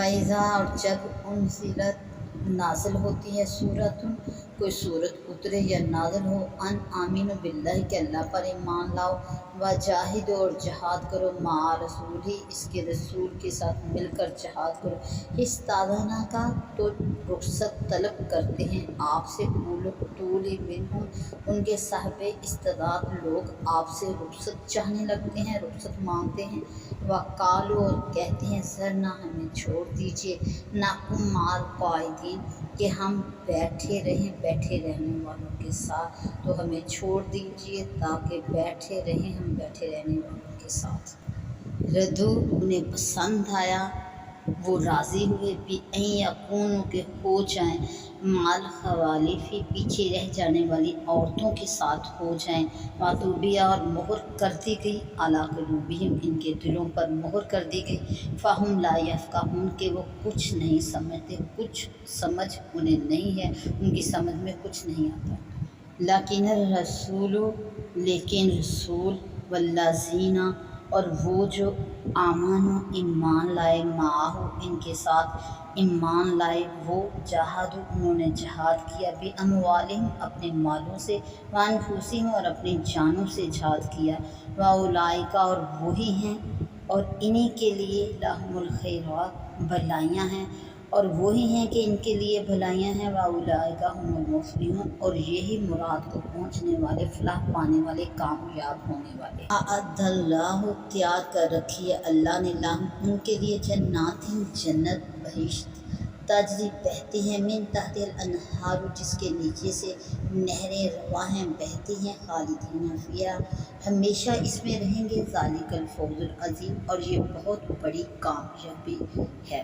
فیضا اور جب انزلت نازل ہوتی ہے سورتن کوئی صورت اترے یا نازل ہو ان آمین باللہ کہ اللہ پر ایمان لاؤ و جاہد اور جہاد کرو مع رسول ہی اس کے رسول کے ساتھ مل کر جہاد کرو استاذنا کا تو رخصت طلب کرتے ہیں آپ سے طول منہم ان کے صاحب استعداد لوگ آپ سے رخصت چاہنے لگتے ہیں رخصت مانگتے ہیں وقالو اور کہتے ہیں ذرنا ہمیں چھوڑ دیجیے نقم مع القاعدین کہ ہم بیٹھے رہنے والوں کے ساتھ تو ہمیں چھوڑ دیجیے تاکہ بیٹھے رہیں ہم بیٹھے رہنے والوں کے ساتھ ردو انہیں پسند آیا وہ راضی ہوئے بھی یکونوں کے ہو جائیں مال خوالفی پیچھے رہ جانے والی عورتوں کے ساتھ ہو جائیں وطوبیہ اور مہر کر دی گئی اعلیٰ قلوبہم ان کے دلوں پر مہر کر دی گئی فہم لا یفقہون کہ وہ کچھ نہیں سمجھتے کچھ سمجھ انہیں نہیں ہے ان کی سمجھ میں کچھ نہیں آتا لیکن رسول والذین اور وہ جو آمن و ایمان لائے معاہو ان کے ساتھ ایمان لائے وہ جہاد انہوں نے جہاد کیا بھی اموالہم اپنے مالوں سے وانفسہم اور اپنی جانوں سے جہاد کیا واولئک اور وہی ہیں اور انہی کے لیے لہم الخیرات بھلائیاں ہیں اور وہی ہیں کہ ان کے لیے بھلائیاں ہیں واولئک هم المفلحون اور یہی مراد کو پہنچنے والے فلاح پانے والے کامیاب ہونے والے اعد اللہ تیار کر رکھی ہے اللہ نے لہم ان کے لیے جنات جنت بہشت تجری بہتی ہیں من تحت الانہار جس کے نیچے سے نہریں رواں ہیں بہتی ہیں خالدین فیہا ہمیشہ اس میں رہیں گے ذالک الفوز العظیم اور یہ بہت بڑی کامیابی ہے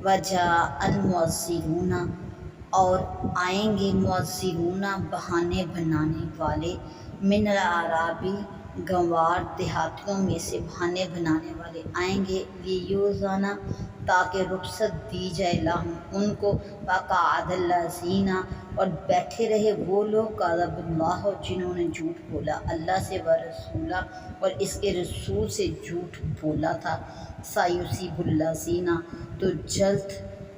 وجاء المعذرون اور آئیں گے معذرون بہانے بنانے والے من الاعرابی گنوار دیہاتیوں میں سے بہانے بنانے والے آئیں گے لیوزانہ تاکہ رخصت دی جائے لہم ان کو وقعد الذین اور بیٹھے رہے وہ لوگ کذب اللہ جنہوں نے جھوٹ بولا اللہ سے و رسولہ اور اس کے رسول سے جھوٹ بولا تھا سیصیب الذین تو جلد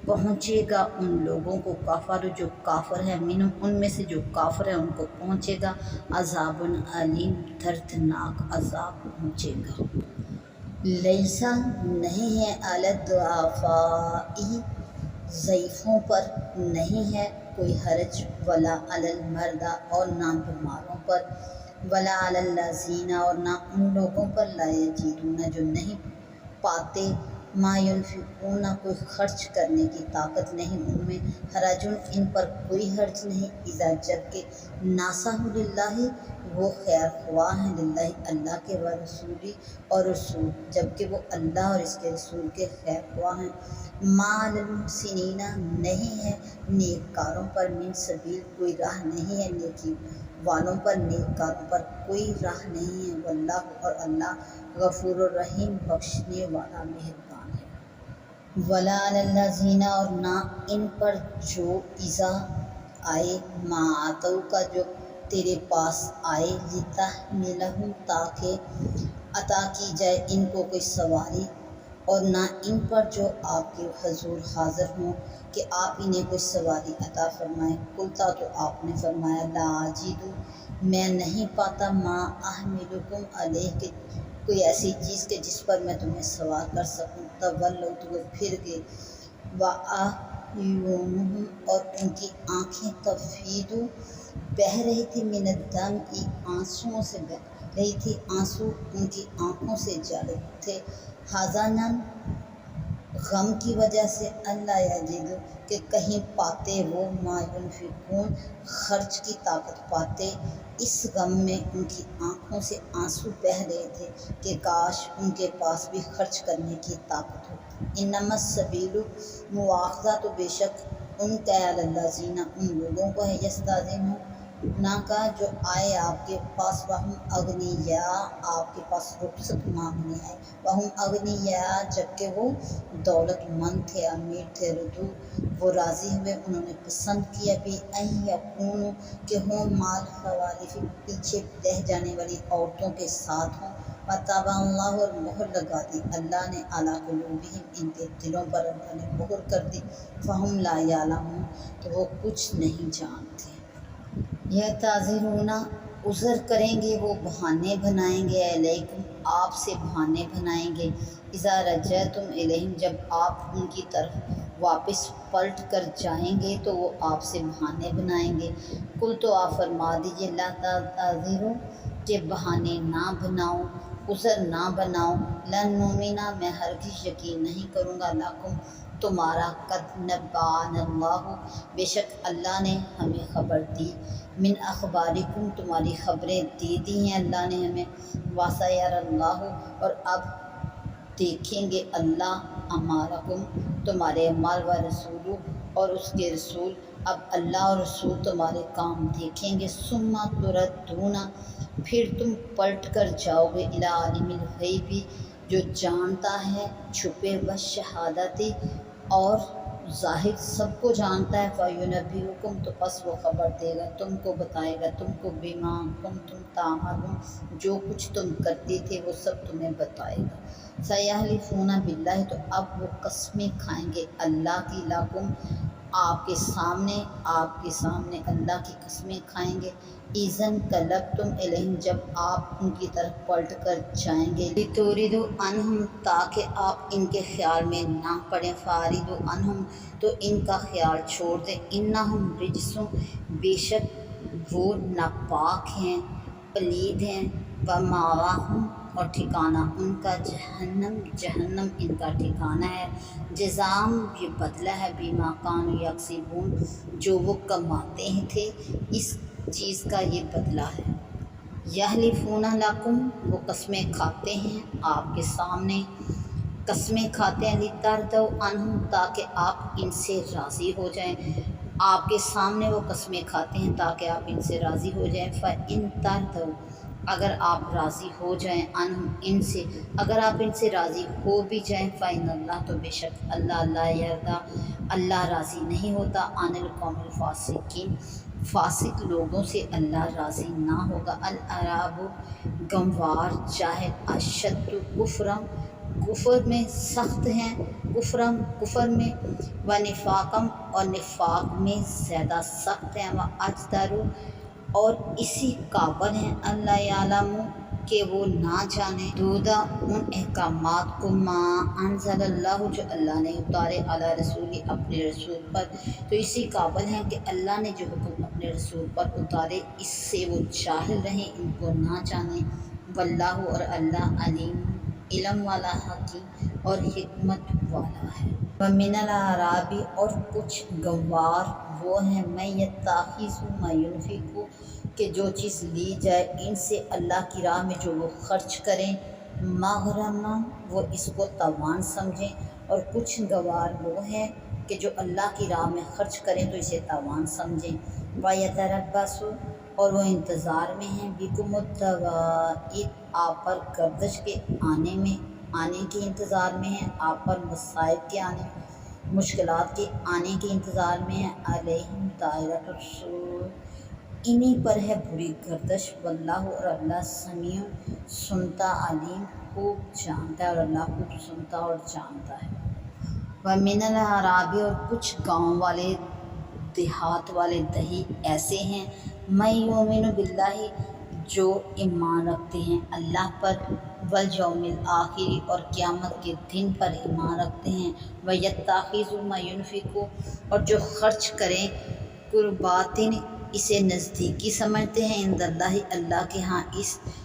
پہنچے گا ان لوگوں کو کفر جو کافر ہیں منہم ان میں سے جو کافر ہیں ان کو پہنچے گا عذاب علیم دردناک عذاب پہنچے گا لیسا نہیں ہے علی الضعفاء ضعیفوں پر نہیں ہے کوئی حرج ولا علی المرضى اور نہ بیماروں پر ولا علی الذین اور نہ ان لوگوں پر لا یجدون جو نہیں پاتے ما ینفقون کوئی خرچ کرنے کی طاقت نہیں ان میں حرجن ان پر کوئی حرج نہیں اذا جب کہ ناصحوا للہ وہ خیر خواہ ہیں للہ اللہ کے و رسولی اور رسول جبکہ وہ اللہ اور اس کے رسول کے خیر خواہ ہیں ما علی المحسنین نہیں ہے نیک کاروں پر من سبیل کوئی راہ نہیں ہے نیکی والوں پر نیک کاروں پر کوئی راہ نہیں ہے واللہ اور اللہ غفور الرحیم بخشنے والا مہربان ہے ولا علی الذین اور نہ ان پر جو اذا آئے ما آتوا کا جو تیرے پاس آئے لتحملہم تاکہ عطا کی جائے ان کو کوئی سواری اور نہ ان پر جو آپ کے حضور حاضر ہوں کہ آپ انہیں کوئی سواری عطا فرمائیں قلتا تو آپ نے فرمایا لا اجد میں نہیں پاتا ما احملکم علیہ کہ کوئی ایسی چیز کہ جس پر میں تمہیں سوار کر سکوں تولوا تو وہ پھر گئے واعینہم اور ان کی آنکھیں تفیض بہہ رہی تھی من الدمع آنسوؤں سے بہہ رہی تھی آنسو ان کی آنکھوں سے جاری تھے حزنا غم کی وجہ سے اللہ یجد کہ کہیں پاتے وہ ما ینفقون خرچ کی طاقت پاتے اس غم میں ان کی آنکھوں سے آنسو بہہ رہے تھے کہ کاش ان کے پاس بھی خرچ کرنے کی طاقت ہو انما السبیل مواخذہ تو بے شک ان کا علی الذین ان لوگوں کو ہے یستاذنون نہ کا جو آئے آپ کے پاس وہم اغنیاء آپ کے پاس رخصت مانگنے آئے وہم اغنیاء جبکہ وہ دولت مند تھے امیر تھے ردو وہ راضی ہوئے انہوں نے پسند کیا بھی ان یکونوا کہ ہوں مال خوالف پیچھے رہ جانے والی عورتوں کے ساتھ ہوں وطبع اللہ اور مہر لگا دی اللہ نے علی قلوبہم ان کے دلوں پر اللہ نے مہر کر دی فہم لا یعلمون تو وہ کچھ نہیں جانتے۔ یعتذرون عذر کریں گے وہ بہانے بنائیں گے علیکم آپ سے بہانے بنائیں گے اذا رجعتم الیہم جب آپ ان کی طرف واپس پلٹ کر جائیں گے تو وہ آپ سے بہانے بنائیں گے۔ کل تو آپ فرما دیجیے لا تعتذروا کہ بہانے نہ بناؤ عذر نہ بناؤ لن نؤمنا میں ہرگز یقین نہیں کروں گا لکم تمہارا قد نبأنا اللہ بے شک اللہ نے ہمیں خبر دی من اخبارکم تمہاری خبریں دی ہیں اللہ نے ہمیں وسیری اللہ اور اب دیکھیں گے اللہ اعمالکم تمہارے اعمال و رسول اور اس کے رسول اب اللہ اور رسول تمہارے کام دیکھیں گے ثم تردون پھر تم پلٹ کر جاؤ گے الی عالم الغیب جو جانتا ہے چھپے و شہادتی اور ظاہر سب کو جانتا ہے فینبئکم تو پس وہ خبر دے گا تم کو بتائے گا تم کو بما کنتم تعملون جو کچھ تم کرتے تھے وہ سب تمہیں بتائے گا۔ سیحلفون باللہ تو اب وہ قسمیں کھائیں گے اللہ کی لکم آپ کے سامنے اللہ کی قسمیں کھائیں گے اذن قلبتم الیہم جب آپ ان کی طرف پلٹ کر جائیں گے لتوردوا عنہم تاکہ آپ ان کے خیال میں نہ پڑیں فاردوا عنہم تو ان کا خیال چھوڑ دیں انہم رجس بے شک وہ ناپاک ہیں پلید ہیں ومأواہم اور ٹھکانہ ان کا جہنم ان کا ٹھکانہ ہے جزام یہ بدلہ ہے بما کانوا یکسبون جو وہ کماتے ہیں تھے اس چیز کا یہ بدلہ ہے۔ یحلفون لکم وہ قسمیں کھاتے ہیں آپ کے سامنے قسمیں کھاتے ہیں لترضوا عنہم تاکہ آپ ان سے راضی ہو جائیں آپ کے سامنے وہ قسمیں کھاتے ہیں تاکہ آپ ان سے راضی ہو جائیں فإن ترضوا اگر آپ راضی ہو جائیں عنہم ان سے اگر آپ ان سے راضی ہو بھی جائیں فإن اللہ تو بے شک اللہ لا یرضی اللہ راضی نہیں ہوتا عن القوم الفاسقین فاسق لوگوں سے اللہ راضی نہ ہوگا۔ الاعراب گنوار جاہل اشد کفرم کفر میں سخت ہیں کفر میں و نفاقم اور نفاق میں زیادہ سخت ہیں و اجدر اور اسی قابل ہیں اللہ یعلم کہ وہ نہ جانے حدود ان احکامات کو ما انزل اللہ جو اللہ نے اتارے علی رسولی اپنے رسول پر تو اسی قابل ہیں کہ اللہ نے جو حکم اپنے رسول پر اتارے اس سے وہ جاہل رہیں ان کو نہ جانیں واللہ اور اللہ علیم علم والا حکیم اور حکمت والا ہے۔ ومن الاعراب اور کچھ گنوار وہ ہیں میں یتخذ ما ینفق کہ جو چیز لی جائے ان سے اللہ کی راہ میں جو وہ خرچ کریں مغرما وہ اس کو تاوان سمجھیں اور کچھ گنوار وہ ہیں کہ جو اللہ کی راہ میں خرچ کریں تو اسے تاوان سمجھیں وَيَتَرَبَّصُ اور وہ انتظار میں ہیں بِكُمُ الدَّوَائِرَ آپ پر گردش کے آنے کے انتظار میں ہیں آپ پر مصائب کے آنے مشکلات کے آنے کے انتظار میں ہیں علیہم دائرۃ السوء انہی پر ہے بری گردش واللہ اور اللہ سمیع سنتا علیم خوب جانتا ہے اور اللہ خوب سنتا اور جانتا ہے۔ ومن الاعراب اور کچھ گاؤں والے دیہات والے دہی ایسے ہیں میں یؤمن باللہ جو ایمان رکھتے ہیں اللہ پر والیوم الآخر اور قیامت کے دن پر ایمان رکھتے ہیں ویتخذ ما ینفق اور جو خرچ کریں قرباتن اسے نزدیکی سمجھتے ہیں عند اللہ اللہ کے ہاں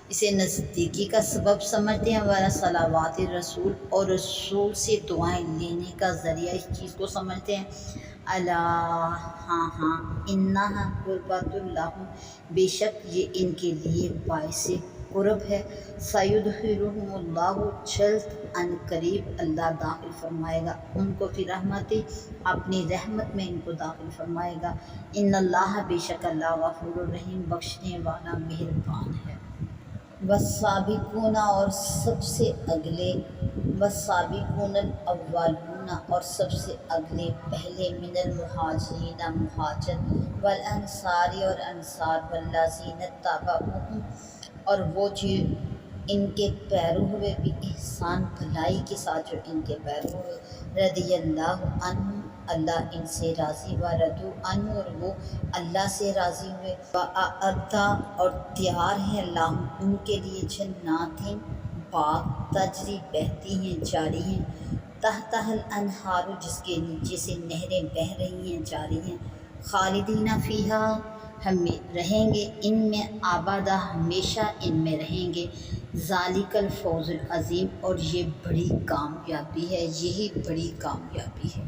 اسے نزدیکی کا سبب سمجھتے ہیں ولا صلوات الرسول اور رسول سے دعائیں لینے کا ذریعہ اس چیز کو سمجھتے ہیں اللہ ہاں انہا قربۃ اللہ بے شک یہ ان کے لیے باعث قرب ہے سیدخلہم اللہ جلد ان قریب اللہ داخل فرمائے گا ان کو فی رحمتی اپنی رحمت میں ان کو داخل فرمائے گا ان اللہ بے شک اللہ غفور الرحیم بخشنے والا مہربان ہے۔ والسابقون اور سب سے اگلے والسابقون الاولون اور سب سے اگلے پہلے من المہاجرین مہاجر والانصار اور انصار والذین اتبعوہم اور وہ ان کے پیرو ہوئے بھی احسان بھلائی کے ساتھ جو ان کے پیرو ہوئے، رضی اللہ عنہ اللہ ان سے راضی، و ردو عنہ اور وہ اللہ سے راضی ہوئے، وَأَعَدَّ اور تیار ہے اللہ ان کے لیے جنات باغ تجری بہتی ہیں جاری ہیں، تحتہ الانہار جس کے نیچے سے نہریں بہہ رہی ہیں جاری ہیں، خالدین فیہا ہم رہیں گے ان میں، آبادہ ہمیشہ ان میں رہیں گے، ذالک الفوز العظیم اور یہ بڑی کامیابی ہے، یہی بڑی کامیابی ہے۔